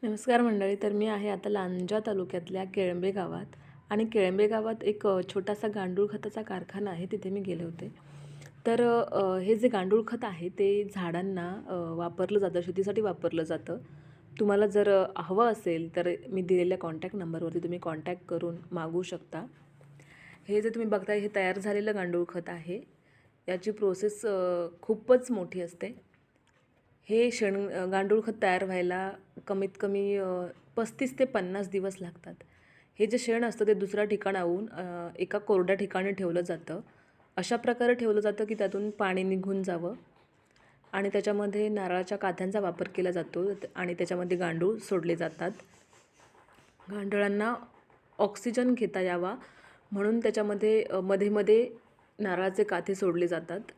नमस्कार मंडळी. तर मी आहे आता लांजा तालुक्यातल्या केळंबे गावात आणि केळंबे गावात एक छोटासा गांडूळ खताचा कारखाना आहे. तिथे मी गेले होते. तर हे जे गांडूळ खत आहे ते झाडांना वापरलं जातं, शेतीसाठी वापरलं जातं. तुम्हाला जर हवं असेल तर मी दिलेल्या कॉन्टॅक्ट नंबरवरती तुम्ही कॉन्टॅक्ट करून मागवू शकता. हे जे तुम्ही बघताय हे तयार झालेलं गांडूळ खत आहे. याची प्रोसेस खूपच मोठी असते. हे गांडूळ खत तयार व्हायला कमीत कमी 35 ते 50 दिवस लागतात. हे जे शेण असतं ते दुसऱ्या ठिकाणाहून एका कोरड्या ठिकाणी ठेवलं जातं. अशा प्रकारे ठेवलं जातं की त्यातून पाणी निघून जावं आणि त्याच्यामध्ये नारळाच्या काथ्यांचा वापर केला जातो आणि त्याच्यामध्ये गांडूळ सोडले जातात. गांडळांना ऑक्सिजन घेता यावा म्हणून त्याच्यामध्ये मध्ये-मध्ये नारळाचे काथे सोडले जातात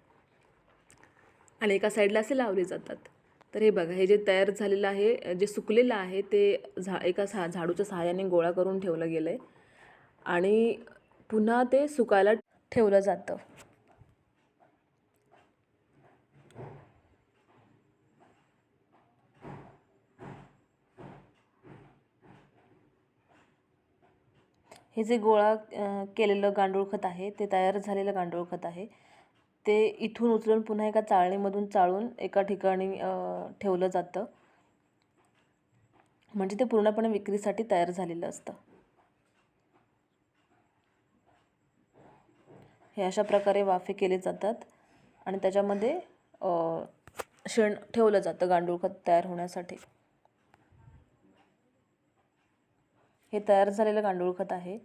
आणि एका साईडला असे लावले जातात. तर हे बघा, हे जे तयार झालेलं आहे, जे सुकलेलं आहे ते एका झाडूच्या सहाय्याने गोळा करून ठेवलं गेलं आहे आणि पुन्हा ते सुकायला ठेवलं जातं. हे जे गोळा केलेलं गांडूळ खत आहे ते तयार झालेलं गांडूळ खत आहे. ते इथून उचलून पुन्हा एका चाळणीमधून चाळून एका ठिकाणी ठेवलं जातं. म्हणजे ते पूर्णपणे विक्रीसाठी तयार झालेलं असतं. हे अशा प्रकारे वाफे केले जातात आणि त्याच्यामध्ये शेण ठेवलं जातं गांडूळ खत तयार होण्यासाठी. हे तयार झालेलं गांडूळ खत आहे.